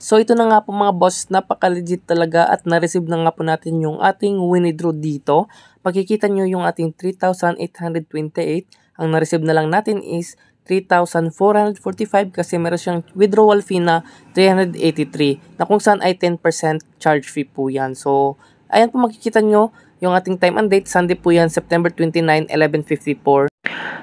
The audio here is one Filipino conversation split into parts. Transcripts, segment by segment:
So ito na nga po mga boss, napaka-legit talaga at na-receive na nga po natin yung ating winidraw dito. Makikita nyo yung ating 3,828. Ang na-receive na lang natin is 3,445 kasi meron siyang withdrawal fee na 383 na kung saan ay 10% charge fee po yan. So ayan po makikita nyo yung ating time and date. Sunday po yan, September 29, 11:54.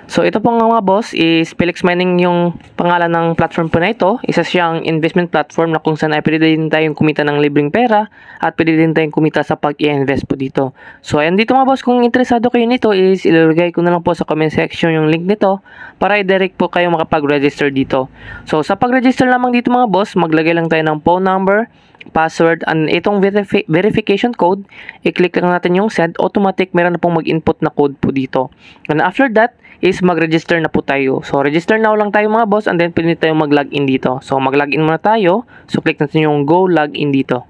So ito po mga boss is Felix Mining yung pangalan ng platform po na ito. Isa siyang investment platform na kung saan ay pwede din tayong kumita ng libreng pera at pwede din tayong kumita sa pag-i-invest po dito. So ayan dito mga boss, kung interesado kayo nito is ilalagay ko na lang po sa comment section yung link nito para i-direct po kayo makapag-register dito. So sa pag-register lamang dito mga boss, maglagay lang tayo ng phone number, password, and itong verification code, i-click lang natin yung send. Automatic meron na pong mag-input na code po dito. And after that is mag-register na po tayo. So register now lang tayo mga boss, and then pwede tayo mag-login dito. So mag-login muna tayo. So click natin yung go login dito.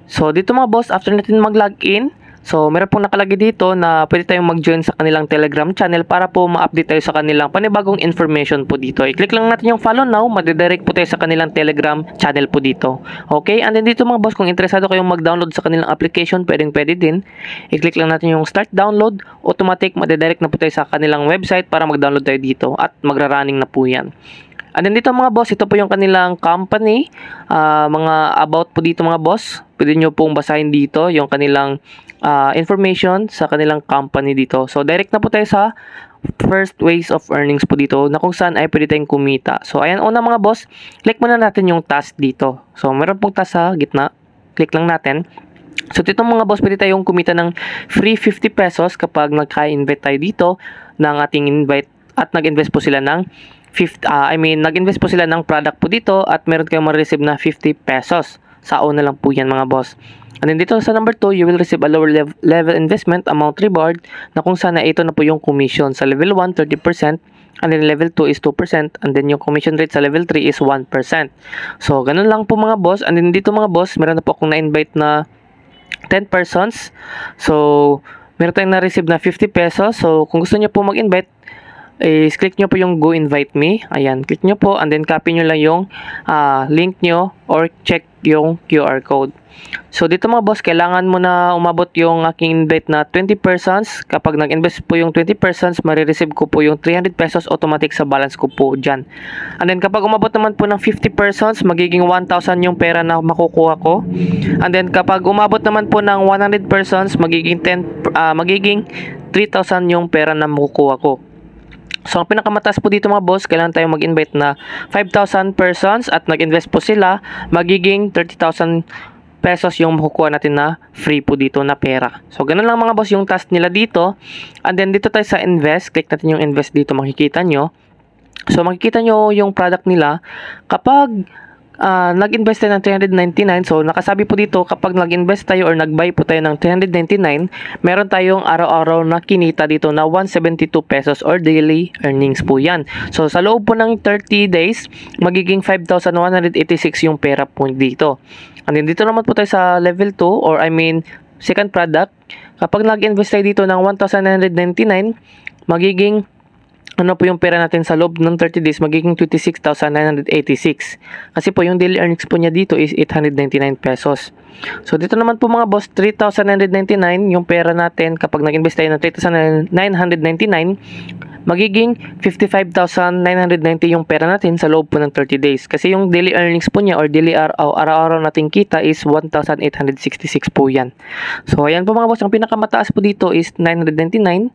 So dito mga boss, after natin mag-login, so meron pong nakalagay dito na pwede tayong mag-join sa kanilang Telegram channel para po ma-update tayo sa kanilang panibagong information po dito. I-click lang natin yung follow now, madidirect po tayo sa kanilang Telegram channel po dito. Okay, and then dito mga boss, kung interesado kayong mag-download sa kanilang application, pwede din. I-click lang natin yung start download, automatic madidirect na po tayo sa kanilang website para mag-download tayo dito at magra-running na po yan. And then dito mga boss, ito po yung kanilang company, mga about po dito mga boss. Pwede nyo pong basahin dito yung kanilang information sa kanilang company dito. So direct na po tayo sa first ways of earnings po dito na kung saan ay pwede tayong kumita. So ayan, una mga boss, click muna natin yung task dito. So meron pong task sa gitna, click lang natin. So dito mga boss, pwede tayong kumita ng free 50 pesos kapag nagka-invite tayo dito ng ating invite at nag-invest po sila ng nag-invest po sila ng product po dito at meron kayong ma-receive na 50 pesos. Sa una lang po yan mga boss. And then dito sa number 2, you will receive a lower level investment amount reward na kung sana ito na po yung commission. Sa level 1, 30%. And then level 2 is 2%. And then yung commission rate sa level 3 is 1%. So, ganun lang po mga boss. And then dito mga boss, meron na po akong na-invite na 10 persons. So, meron tayong na-receive na 50 pesos. So, kung gusto niyo po mag-invite, is click nyo po yung go invite me. Ayan, click nyo po and then copy nyo lang yung link nyo or check yung QR code. So dito mga boss, kailangan mo na umabot yung aking invite na 20 persons. Kapag nag-invest po yung 20 persons, marireceive ko po yung 300 pesos automatic sa balance ko po dyan. And then kapag umabot naman po ng 50 persons, magiging 1,000 yung pera na makukuha ko. And then kapag umabot naman po ng 100 persons, magiging 3,000 yung pera na makukuha ko. So, ang pinakamataas po dito mga boss, kailangan tayo mag-invite na 5,000 persons at nag-invest po sila, magiging 30,000 pesos yung makukuha natin na free po dito na pera. So, ganun lang mga boss yung task nila dito. And then, dito tayo sa invest. Click natin yung invest dito, makikita nyo. So, makikita nyo yung product nila. Kapag nag-invest tayo ng 399, so nakasabi po dito kapag nag-invest tayo or nag-buy po tayo ng 399, meron tayong araw-araw na kinita dito na 172 pesos or daily earnings po yan. So sa loob po ng 30 days, magiging 5,186 yung pera po dito. And then dito naman po tayo sa level 2 or second product. Kapag nag-invest tayo dito ng 1,999, magiging ano po yung pera natin sa loob ng 30 days, magiging 26,986. Kasi po yung daily earnings po niya dito is 899 pesos. So dito naman po mga boss, 3,999 yung pera natin kapag nag-invest tayo ng 3,999, magiging 55,990 yung pera natin sa loob po ng 30 days. Kasi yung daily earnings po niya or daily araw-araw natin kita is 1,866 po yan. So ayan po mga boss, ang pinakamataas po dito is 999.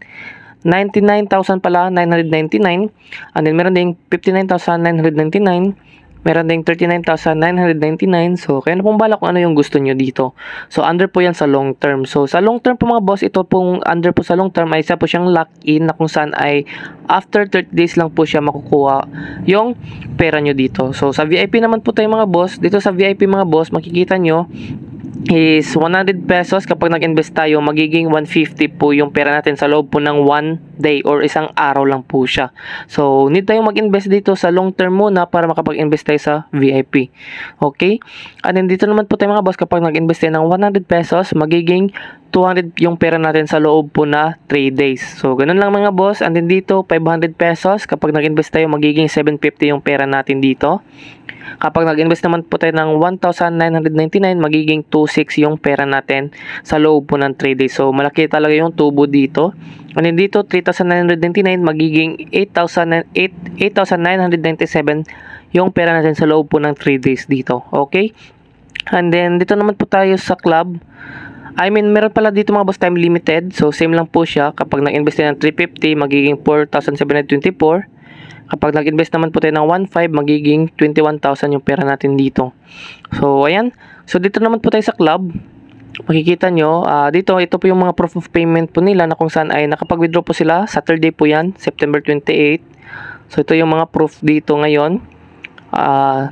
99,000 pala, 999. And then meron ding 59,999. Meron ding 39,999. So, kaya na pong bala kung ano yung gusto nyo dito. So, under po yan sa long term. So, sa long term po mga boss, ito pong under po sa long term ay isa po siyang lock-in na kung saan ay after 30 days lang po siya makukuha yung pera nyo dito. So, sa VIP naman po tayo mga boss. Dito sa VIP mga boss, makikita nyo is 100 pesos. Kapag nag-invest tayo, magiging 150 po yung pera natin sa loob po ng 1 day or isang araw lang po siya. So, need tayong mag-invest dito sa long term muna para makapag-invest tayo sa VIP. Okay? And then dito naman po tayo mga boss, kapag nag-invest tayo ng 100 pesos, magiging 200 yung pera natin sa loob po na 3 days. So, ganun lang mga boss. And then dito, 500 pesos. Kapag nag-invest tayo, magiging 750 yung pera natin dito. Kapag nag-invest naman po tayo ng 1,999, magiging 2,600 yung pera natin sa loob po ng 3 days. So, malaki talaga yung tubo dito. And then dito, 3,999, magiging 8,997 yung pera natin sa loob po ng 3 days dito. Okay? And then, dito naman po tayo sa club. Meron pala dito mga boss time limited. So, same lang po siya. Kapag nag-invest tayo ng 350, magiging 4,724. Kapag nag-invest naman po tayo ng 1,500, magiging 21,000 yung pera natin dito. So, ayan. So, dito naman po tayo sa club. Makikita nyo, dito, ito po yung mga proof of payment po nila na kung saan ay nakapag-withdraw po sila. Saturday po yan, September 28. So, ito yung mga proof dito ngayon.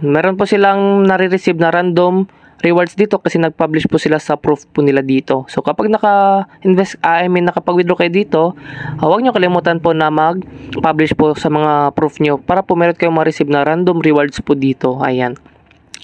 Meron po silang nare-receive na random rewards dito kasi nag-publish po sila sa proof po nila dito. So, kapag nakapag-withdraw kayo dito, huwag nyo kalimutan po na mag-publish po sa mga proof nyo para po meron kayong ma-receive na random rewards po dito. Ayan.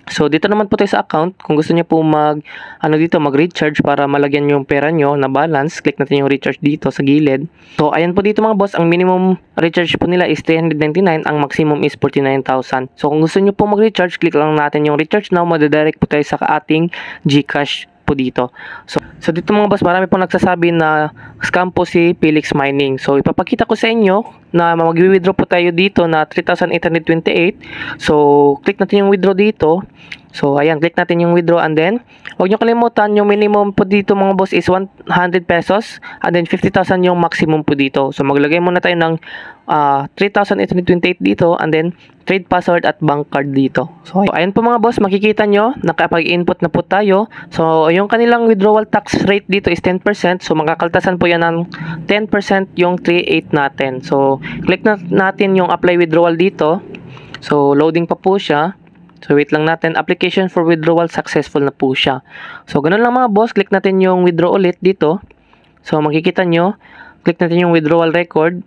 So, dito naman po tayo sa account. Kung gusto niyo po mag-recharge para malagyan yung pera nyo na balance, click natin yung recharge dito sa gilid. So, ayan po dito mga boss, ang minimum recharge po nila is 399, ang maximum is 49,000. So, kung gusto niyo po mag-recharge, click lang natin yung recharge now, madadirect po tayo sa ating GCash po dito. So dito mga boss, marami pong nagsasabi na scam po si Felix Mining. So, ipapakita ko sa inyo na mag-withdraw po tayo dito na 3,828. So, click natin yung withdraw dito. So, ayan, click natin yung withdraw and then, huwag nyo kalimutan, yung minimum po dito mga boss is 100 pesos and then 50,000 yung maximum po dito. So, maglagay muna tayo ng 3,828 dito and then trade password at bank card dito. So, ayan po mga boss, makikita nyo, nakapag-input na po tayo. So, yung kanilang withdrawal tax rate dito is 10%. So, makakaltasan po yan ng 10% yung 3,800 natin. So, click na natin yung apply withdrawal dito. So, loading pa po siya. So, wait lang natin. Application for withdrawal successful na po siya. So, ganun lang mga boss. Click natin yung withdraw ulit dito. So, makikita nyo. Click natin yung withdrawal record.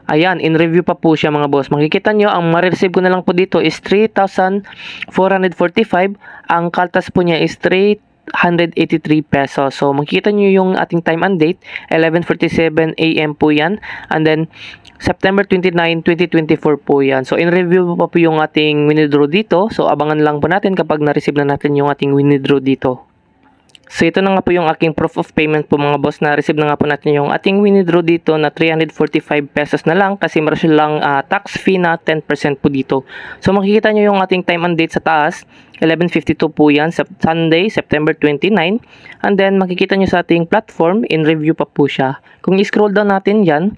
Ayan, in review pa po siya mga boss. Makikita nyo, ang ma-receive ko na lang po dito is 3,445. Ang kaltas po niya is 383 pesos. So, makikita nyo yung ating time and date. 11:47 AM po yan. And then, September 29, 2024 po yan. So, in review pa po yung ating withdraw dito. So, abangan lang po natin kapag na-receive na natin yung ating withdraw dito. So, ito na nga po yung aking proof of payment po mga boss. Na-receive na nga po natin yung ating withdraw dito na 345 pesos na lang kasi meron lang tax fee na 10% po dito. So, makikita nyo yung ating time and date sa taas. 11:52 po yan, Sunday, September 29. And then, makikita nyo sa ating platform, in review pa po siya. Kung i-scroll down natin yan,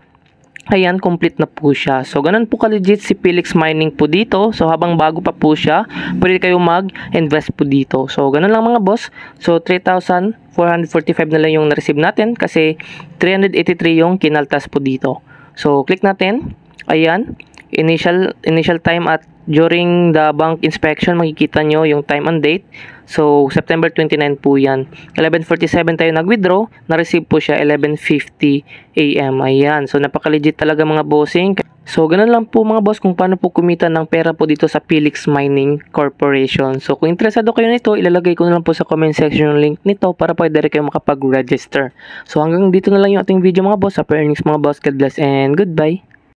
ayan, complete na po siya. So, ganun po ka-legit si Felix Mining po dito. So, habang bago pa po siya, pwede kayo mag-invest po dito. So, ganun lang mga boss. So, 3,445 na lang yung na-receive natin kasi 383 yung kinaltas po dito. So, click natin. Ayan. Initial time at during the bank inspection, makikita nyo yung time and date. So, September 29 po yan. 11:47 tayo nag-withdraw. Na-receive po siya 11:50 AM. Ayan. So, napaka-legit talaga mga bossing. So, ganun lang po mga boss kung paano po kumita ng pera po dito sa Felix Mining Corporation. So, kung interesado kayo nito, ilalagay ko na lang po sa comment section yung link nito para pwede kayo makapag-register. So, hanggang dito na lang yung ating video mga boss. Happy earnings mga boss. God bless and goodbye.